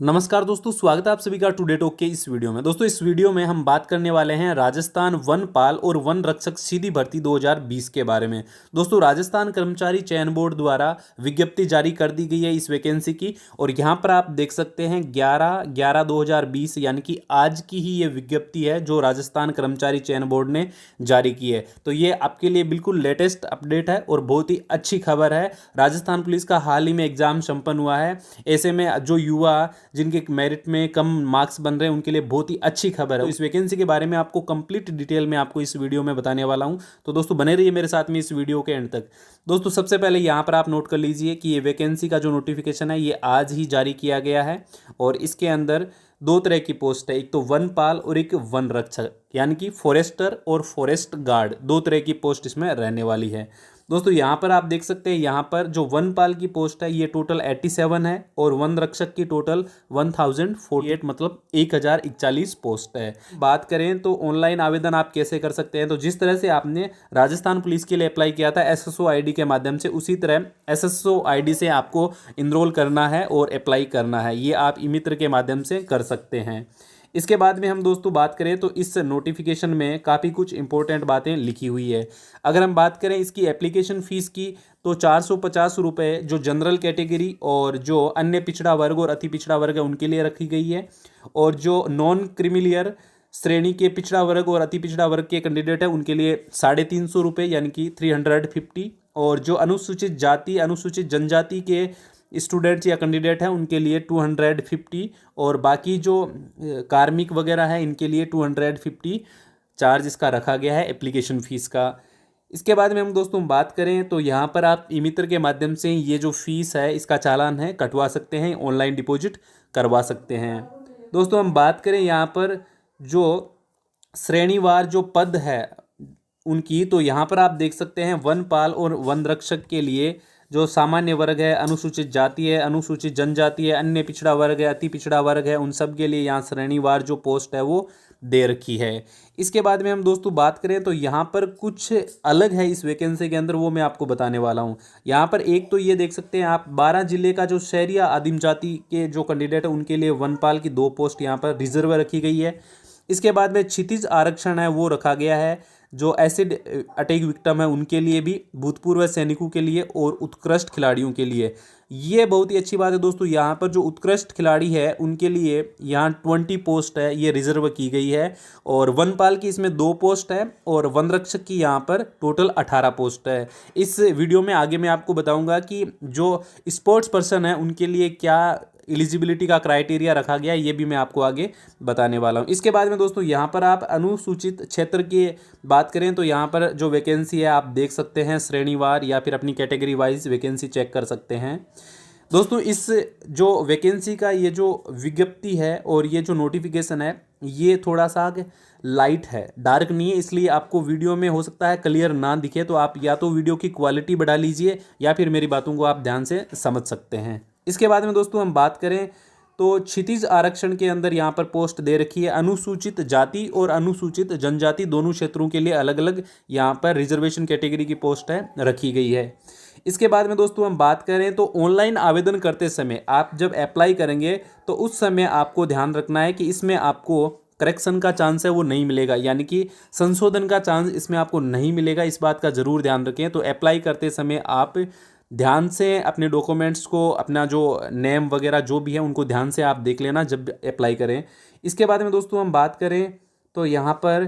नमस्कार दोस्तों, स्वागत है आप सभी का टुडे टॉक के इस वीडियो में। दोस्तों, इस वीडियो में हम बात करने वाले हैं राजस्थान वनपाल और वन रक्षक सीधी भर्ती 2020 के बारे में। दोस्तों, राजस्थान कर्मचारी चयन बोर्ड द्वारा विज्ञप्ति जारी कर दी गई है इस वैकेंसी की, और यहाँ पर आप देख सकते हैं 11/11/2020 यानी कि आज की ही ये विज्ञप्ति है जो राजस्थान कर्मचारी चयन बोर्ड ने जारी की है। तो ये आपके लिए बिल्कुल लेटेस्ट अपडेट है और बहुत ही अच्छी खबर है। राजस्थान पुलिस का हाल ही में एग्जाम संपन्न हुआ है, ऐसे में जो युवा जिनके मेरिट में कम मार्क्स बन रहे हैं उनके लिए बहुत ही अच्छी खबर है। तो इस वैकेंसी के बारे में आपको कंप्लीट डिटेल में आपको इस वीडियो में बताने वाला हूं, तो दोस्तों बने रहिए मेरे साथ में इस वीडियो के एंड तक। दोस्तों, सबसे पहले यहां पर आप नोट कर लीजिए कि ये वैकेंसी का जो नोटिफिकेशन है ये आज ही जारी किया गया है, और इसके अंदर दो तरह की पोस्ट है, एक तो वनपाल और एक वन रक्षक, यानी कि फॉरेस्टर और फॉरेस्ट गार्ड, दो तरह की पोस्ट इसमें रहने वाली है। दोस्तों, यहाँ पर आप देख सकते हैं, यहाँ पर जो वनपाल की पोस्ट है ये टोटल 87 है, और वन रक्षक की टोटल 1048 मतलब 1041 पोस्ट है। बात करें तो ऑनलाइन आवेदन आप कैसे कर सकते हैं, तो जिस तरह से आपने राजस्थान पुलिस के लिए अप्लाई किया था एसएसओ आईडी के माध्यम से, उसी तरह एसएसओ आईडी से आपको इनरोल करना है और अप्लाई करना है। ये आप ई मित्र के माध्यम से कर सकते हैं। इसके बाद में हम दोस्तों बात करें तो इस नोटिफिकेशन में काफ़ी कुछ इंपॉर्टेंट बातें लिखी हुई है। अगर हम बात करें इसकी एप्लीकेशन फ़ीस की, तो 450 रुपये जो जनरल कैटेगरी और जो अन्य पिछड़ा वर्ग और अति पिछड़ा वर्ग है उनके लिए रखी गई है, और जो नॉन क्रीमिलियर श्रेणी के पिछड़ा वर्ग और अति पिछड़ा वर्ग के कैंडिडेट है उनके लिए 350 रुपये यानी कि 350, और जो अनुसूचित जाति अनुसूचित जनजाति के स्टूडेंट्स या कैंडिडेट हैं उनके लिए 250, और बाकी जो कार्मिक वगैरह है इनके लिए 250 चार्ज इसका रखा गया है एप्लीकेशन फ़ीस का। इसके बाद में हम दोस्तों बात करें तो यहाँ पर आप ई मित्र के माध्यम से ये जो फीस है इसका चालान है कटवा सकते हैं, ऑनलाइन डिपॉजिट करवा सकते हैं। दोस्तों, हम बात करें यहाँ पर जो श्रेणीवार जो पद है उनकी, तो यहाँ पर आप देख सकते हैं वनपाल और वन रक्षक के लिए जो सामान्य वर्ग है, अनुसूचित जाति है, अनुसूचित जनजाति है, अन्य पिछड़ा वर्ग है, अति पिछड़ा वर्ग है, उन सब के लिए यहाँ श्रेणीवार जो पोस्ट है वो दे रखी है। इसके बाद में हम दोस्तों बात करें तो यहाँ पर कुछ अलग है इस वैकेंसी के अंदर, वो मैं आपको बताने वाला हूँ। यहाँ पर एक तो ये देख सकते हैं आप 12 जिले का जो शहरी या आदिम जाति के जो कैंडिडेट है उनके लिए वनपाल की 2 पोस्ट यहाँ पर रिजर्व रखी गई है। इसके बाद में क्षितिज आरक्षण है वो रखा गया है, जो एसिड अटैक विक्टिम है उनके लिए भी, भूतपूर्व सैनिकों के लिए और उत्कृष्ट खिलाड़ियों के लिए। ये बहुत ही अच्छी बात है दोस्तों, यहाँ पर जो उत्कृष्ट खिलाड़ी है उनके लिए यहाँ 20 पोस्ट है ये रिजर्व की गई है, और वनपाल की इसमें 2 पोस्ट है, और वन रक्षक की यहाँ पर टोटल 18 पोस्ट है। इस वीडियो में आगे मैं आपको बताऊंगा कि जो स्पोर्ट्स पर्सन है उनके लिए क्या एलिजिबिलिटी का क्राइटेरिया रखा गया है, ये भी मैं आपको आगे बताने वाला हूँ। इसके बाद में दोस्तों यहाँ पर आप अनुसूचित क्षेत्र की बात करें तो यहाँ पर जो वैकेंसी है आप देख सकते हैं श्रेणीवार या फिर अपनी कैटेगरी वाइज वैकेंसी चेक कर सकते हैं। दोस्तों, इस जो वैकेंसी का ये जो विज्ञप्ति है और ये जो नोटिफिकेशन है ये थोड़ा सा लाइट है, डार्क नहीं है, इसलिए आपको वीडियो में हो सकता है क्लियर ना दिखे, तो आप या तो वीडियो की क्वालिटी बढ़ा लीजिए या फिर मेरी बातों को आप ध्यान से समझ सकते हैं। इसके बाद में दोस्तों हम बात करें तो क्षितिज आरक्षण के अंदर यहाँ पर पोस्ट दे रखी है, अनुसूचित जाति और अनुसूचित जनजाति दोनों क्षेत्रों के लिए अलग अलग यहाँ पर रिजर्वेशन कैटेगरी की पोस्ट है रखी गई है। इसके बाद में दोस्तों हम बात करें तो ऑनलाइन आवेदन करते समय आप जब अप्लाई करेंगे तो उस समय आपको ध्यान रखना है कि इसमें आपको करेक्शन का चांस है वो नहीं मिलेगा, यानी कि संशोधन का चांस इसमें आपको नहीं मिलेगा। इस बात का ज़रूर ध्यान रखें। तो अप्लाई करते समय आप ध्यान से अपने डॉक्यूमेंट्स को, अपना जो नेम वगैरह जो भी है उनको ध्यान से आप देख लेना जब अप्लाई करें। इसके बाद में दोस्तों हम बात करें तो यहाँ पर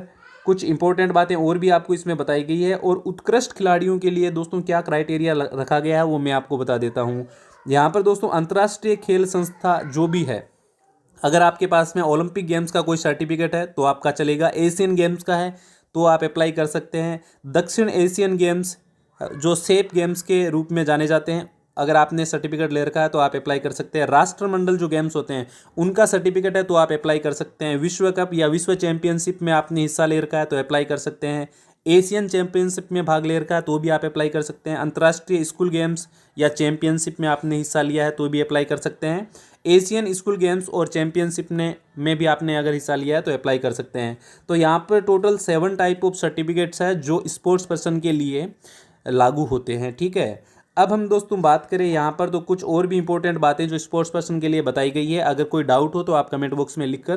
कुछ इंपॉर्टेंट बातें और भी आपको इसमें बताई गई है, और उत्कृष्ट खिलाड़ियों के लिए दोस्तों क्या क्राइटेरिया रखा गया है वो मैं आपको बता देता हूँ। यहाँ पर दोस्तों अंतर्राष्ट्रीय खेल संस्था जो भी है, अगर आपके पास में ओलंपिक गेम्स का कोई सर्टिफिकेट है तो आपका चलेगा, एशियन गेम्स का है तो आप अप्लाई कर सकते हैं, दक्षिण एशियन गेम्स जो सेप गेम्स के रूप में जाने जाते हैं, अगर आपने सर्टिफिकेट ले रखा है तो आप अप्लाई कर सकते हैं, राष्ट्रमंडल जो गेम्स होते हैं उनका सर्टिफिकेट है तो आप अप्लाई कर सकते हैं, विश्व कप या विश्व चैंपियनशिप में आपने हिस्सा ले रखा है तो अप्लाई कर सकते हैं, एशियन चैंपियनशिप में भाग ले रखा है तो भी आप अप्लाई कर सकते हैं, अंतर्राष्ट्रीय स्कूल गेम्स या चैंपियनशिप में आपने हिस्सा लिया है तो भी अप्लाई कर सकते हैं, एशियन स्कूल गेम्स और चैंपियनशिप में भी आपने अगर हिस्सा लिया है तो अप्लाई कर सकते हैं। तो यहाँ पर टोटल 7 टाइप ऑफ सर्टिफिकेट्स है जो स्पोर्ट्स पर्सन के लिए लागू होते हैं, ठीक है। अब हम दोस्तों बात करें यहाँ पर तो कुछ और भी इंपॉर्टेंट बातें जो स्पोर्ट्स पर्सन के लिए बताई गई है। अगर कोई डाउट हो तो आप कमेंट बॉक्स में लिखकर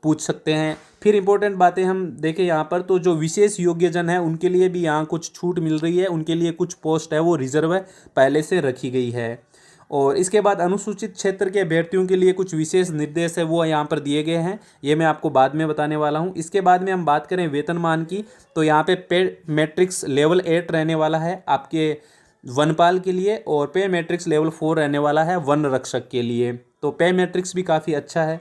पूछ सकते हैं। फिर इंपॉर्टेंट बातें हम देखें यहाँ पर तो जो विशेष योग्यजन है उनके लिए भी यहाँ कुछ छूट मिल रही है। उनके लिए कुछ पोस्ट है वो रिजर्व है, पहले से रखी गई है। और इसके बाद अनुसूचित क्षेत्र के अभ्यर्थियों के लिए कुछ विशेष निर्देश है वो यहाँ पर दिए गए हैं, ये मैं आपको बाद में बताने वाला हूँ। इसके बाद में हम बात करें वेतनमान की तो यहाँ पे मैट्रिक्स लेवल 8 रहने वाला है आपके वनपाल के लिए, और पे मैट्रिक्स लेवल 4 रहने वाला है वन रक्षक के लिए। तो पे मैट्रिक्स भी काफ़ी अच्छा है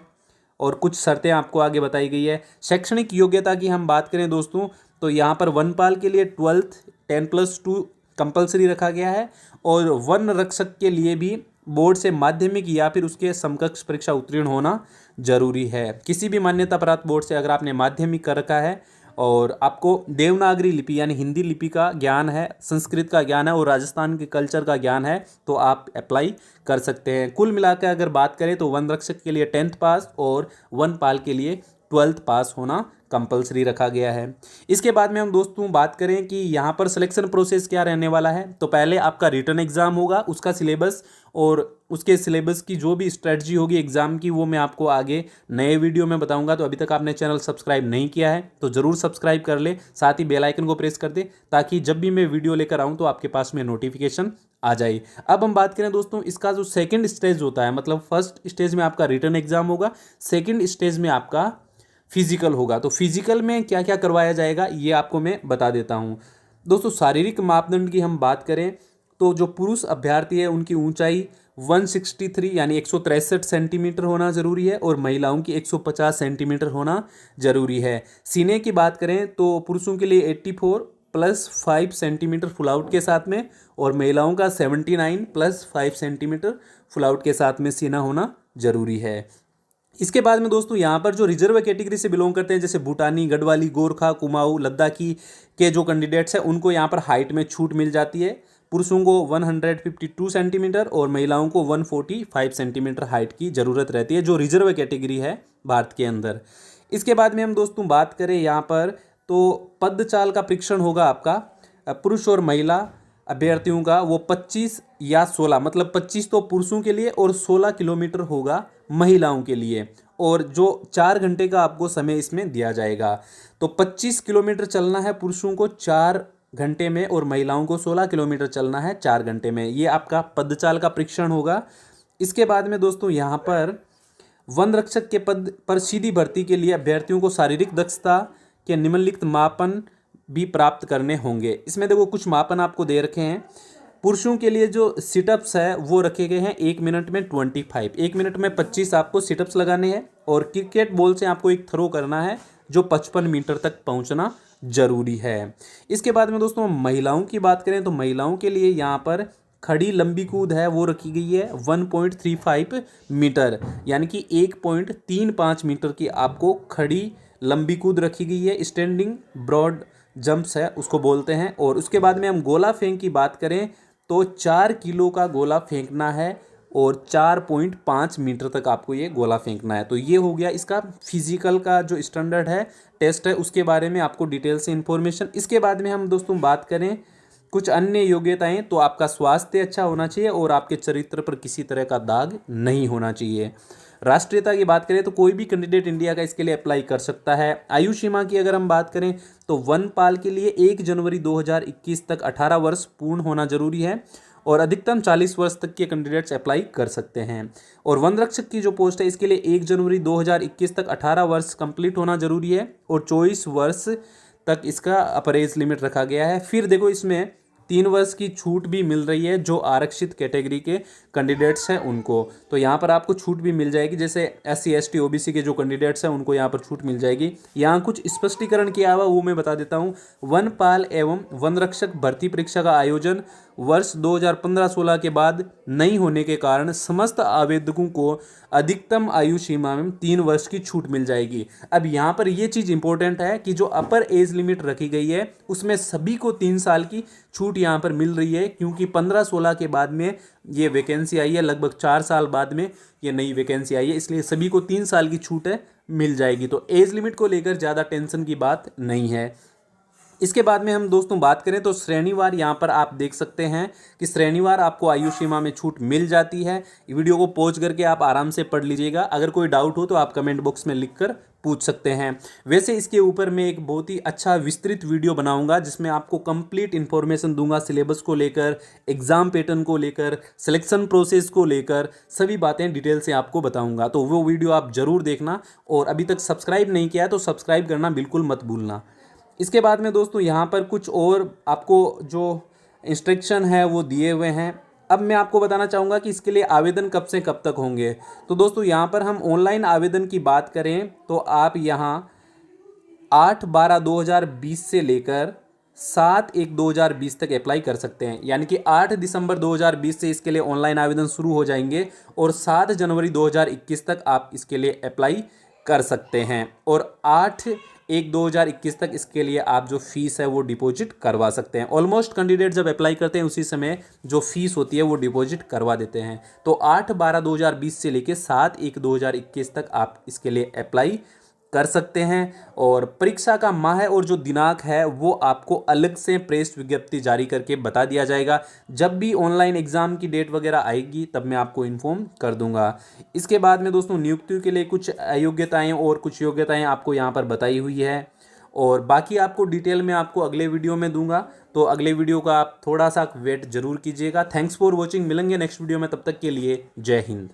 और कुछ शर्तें आपको आगे बताई गई है। शैक्षणिक योग्यता की हम बात करें दोस्तों तो यहाँ पर वनपाल के लिए 12th 10+2 कंपलसरी रखा गया है, और वन रक्षक के लिए भी बोर्ड से माध्यमिक या फिर उसके समकक्ष परीक्षा उत्तीर्ण होना जरूरी है। किसी भी मान्यता प्राप्त बोर्ड से अगर आपने माध्यमिक कर रखा है और आपको देवनागरी लिपि यानी हिंदी लिपि का ज्ञान है, संस्कृत का ज्ञान है और राजस्थान के कल्चर का ज्ञान है तो आप अप्लाई कर सकते हैं। कुल मिलाकर अगर बात करें तो वन रक्षक के लिए 10th पास और वनपाल के लिए 12th पास होना कंपलसरी रखा गया है। इसके बाद में हम दोस्तों बात करें कि यहाँ पर सिलेक्शन प्रोसेस क्या रहने वाला है तो पहले आपका रिटन एग्जाम होगा, उसका सिलेबस और उसके सिलेबस की जो भी स्ट्रेटजी होगी एग्जाम की वो मैं आपको आगे नए वीडियो में बताऊंगा। तो अभी तक आपने चैनल सब्सक्राइब नहीं किया है तो ज़रूर सब्सक्राइब कर ले, साथ ही बेल आइकन को प्रेस कर दे ताकि जब भी मैं वीडियो लेकर आऊँ तो आपके पास में नोटिफिकेशन आ जाए। अब हम बात करें दोस्तों इसका जो सेकंड स्टेज होता है, मतलब फर्स्ट स्टेज में आपका रिटन एग्जाम होगा, सेकंड स्टेज में आपका फिजिकल होगा। तो फिजिकल में क्या क्या करवाया जाएगा ये आपको मैं बता देता हूँ। दोस्तों शारीरिक मापदंड की हम बात करें तो जो पुरुष अभ्यर्थी है उनकी ऊंचाई 163 यानी 163 सेंटीमीटर होना जरूरी है और महिलाओं की 150 सेंटीमीटर होना जरूरी है। सीने की बात करें तो पुरुषों के लिए 84+5 सेंटीमीटर फुल आउट के साथ में और महिलाओं का 79+5 सेंटीमीटर फुल आउट के साथ में सीना होना जरूरी है। इसके बाद में दोस्तों यहाँ पर जो रिजर्व कैटेगरी से बिलोंग करते हैं जैसे भूटानी, गढ़वाली, गोरखा, कुमाऊं, लद्दाखी के जो कैंडिडेट्स हैं उनको यहाँ पर हाइट में छूट मिल जाती है। पुरुषों को 152 सेंटीमीटर और महिलाओं को 145 सेंटीमीटर हाइट की ज़रूरत रहती है जो रिजर्व कैटेगरी है भारत के अंदर। इसके बाद में हम दोस्तों बात करें यहाँ पर तो पदचाल का परीक्षण होगा आपका पुरुष और महिला अभ्यर्थियों का वो 25 या 16, मतलब 25 तो पुरुषों के लिए और 16 किलोमीटर होगा महिलाओं के लिए, और जो 4 घंटे का आपको समय इसमें दिया जाएगा। तो 25 किलोमीटर चलना है पुरुषों को 4 घंटे में और महिलाओं को 16 किलोमीटर चलना है 4 घंटे में। ये आपका पदचाल का परीक्षण होगा। इसके बाद में दोस्तों यहाँ पर वन रक्षक के पद पर सीधी भर्ती के लिए अभ्यर्थियों को शारीरिक दक्षता के निम्नलिखित मापन भी प्राप्त करने होंगे। इसमें देखो कुछ मापन आपको दे रखे हैं। पुरुषों के लिए जो सिटअप्स है वो रखे गए हैं 1 मिनट में 25, 1 मिनट में 25 आपको सिटअप्स लगाने हैं, और क्रिकेट बॉल से आपको एक थ्रो करना है जो 55 मीटर तक पहुंचना जरूरी है। इसके बाद में दोस्तों महिलाओं की बात करें तो महिलाओं के लिए यहाँ पर खड़ी लंबी कूद है वो रखी गई है 1.35 मीटर, यानी कि 1.35 मीटर की आपको खड़ी लंबी कूद रखी गई है। स्टैंडिंग ब्रॉड जंप्स है उसको बोलते हैं। और उसके बाद में हम गोला फेंक की बात करें तो 4 किलो का गोला फेंकना है और 4.5 मीटर तक आपको ये गोला फेंकना है। तो ये हो गया इसका फिजिकल का जो स्टैंडर्ड है, टेस्ट है, उसके बारे में आपको डिटेल से इन्फॉर्मेशन। इसके बाद में हम दोस्तों बात करें कुछ अन्य योग्यताएं तो आपका स्वास्थ्य अच्छा होना चाहिए और आपके चरित्र पर किसी तरह का दाग नहीं होना चाहिए। राष्ट्रीयता की बात करें तो कोई भी कैंडिडेट इंडिया का इसके लिए अप्लाई कर सकता है। आयु सीमा की अगर हम बात करें तो वनपाल के लिए 1 जनवरी 2021 तक 18 वर्ष पूर्ण होना जरूरी है और अधिकतम 40 वर्ष तक के कैंडिडेट्स अप्लाई कर सकते हैं। और वन रक्षक की जो पोस्ट है इसके लिए 1 जनवरी 2021 तक 18 वर्ष कंप्लीट होना जरूरी है और 24 वर्ष तक इसका अपर एज लिमिट रखा गया है। फिर देखो इसमें 3 वर्ष की छूट भी मिल रही है जो आरक्षित कैटेगरी के कैंडिडेट्स हैं उनको। तो यहाँ पर आपको छूट भी मिल जाएगी, जैसे SC ST OBC के जो कैंडिडेट्स हैं उनको यहाँ पर छूट मिल जाएगी। यहाँ कुछ स्पष्टीकरण किया हुआ वो मैं बता देता हूँ। वनपाल एवं वन रक्षक भर्ती परीक्षा का आयोजन वर्ष 2015-16 के बाद नहीं होने के कारण समस्त आवेदकों को अधिकतम आयु सीमा में 3 वर्ष की छूट मिल जाएगी। अब यहाँ पर ये चीज़ इंपॉर्टेंट है कि जो अपर एज लिमिट रखी गई है उसमें सभी को 3 साल की छूट यहाँ पर मिल रही है, क्योंकि 15-16 के बाद में ये वैकेंसी आई है, लगभग 4 साल बाद में ये नई वैकेंसी आई है, इसलिए सभी को 3 साल की छूट है मिल जाएगी। तो एज लिमिट को लेकर ज़्यादा टेंशन की बात नहीं है। इसके बाद में हम दोस्तों बात करें तो श्रेणीवार यहाँ पर आप देख सकते हैं कि श्रेणीवार आपको आयु सीमा में छूट मिल जाती है। वीडियो को पॉज करके आप आराम से पढ़ लीजिएगा। अगर कोई डाउट हो तो आप कमेंट बॉक्स में लिखकर पूछ सकते हैं। वैसे इसके ऊपर मैं एक बहुत ही अच्छा विस्तृत वीडियो बनाऊंगा जिसमें आपको कंप्लीट इन्फॉर्मेशन दूंगा, सिलेबस को लेकर, एग्जाम पैटर्न को लेकर, सिलेक्शन प्रोसेस को लेकर सभी बातें डिटेल से आपको बताऊंगा। तो वो वीडियो आप जरूर देखना, और अभी तक सब्सक्राइब नहीं किया है तो सब्सक्राइब करना बिल्कुल मत भूलना। इसके बाद में दोस्तों यहाँ पर कुछ और आपको जो इंस्ट्रक्शन है वो दिए हुए हैं। अब मैं आपको बताना चाहूँगा कि इसके लिए आवेदन कब से कब तक होंगे। तो दोस्तों यहाँ पर हम ऑनलाइन आवेदन की बात करें तो आप यहाँ 8/12/2020 से लेकर 7/1/2020 तक अप्लाई कर सकते हैं। यानी कि 8 दिसंबर 2020 से इसके लिए ऑनलाइन आवेदन शुरू हो जाएंगे और 7 जनवरी 2021 तक आप इसके लिए अप्लाई कर सकते हैं, और 8/1/2021 तक इसके लिए आप जो फीस है वो डिपॉजिट करवा सकते हैं। ऑलमोस्ट कैंडिडेट जब अप्लाई करते हैं उसी समय जो फीस होती है वो डिपॉजिट करवा देते हैं। तो 8/12/2020 से लेकर 7/1/2021 तक आप इसके लिए अप्लाई कर सकते हैं, और परीक्षा का माह और जो दिनांक है वो आपको अलग से प्रेस विज्ञप्ति जारी करके बता दिया जाएगा। जब भी ऑनलाइन एग्जाम की डेट वगैरह आएगी तब मैं आपको इन्फॉर्म कर दूंगा। इसके बाद में दोस्तों नियुक्तियों के लिए कुछ अयोग्यताएं और कुछ योग्यताएं आपको यहाँ पर बताई हुई है, और बाकी आपको डिटेल में आपको अगले वीडियो में दूंगा। तो अगले वीडियो का आप थोड़ा सा वेट जरूर कीजिएगा। Thanks for watching. मिलेंगे नेक्स्ट वीडियो में, तब तक के लिए जय हिंद।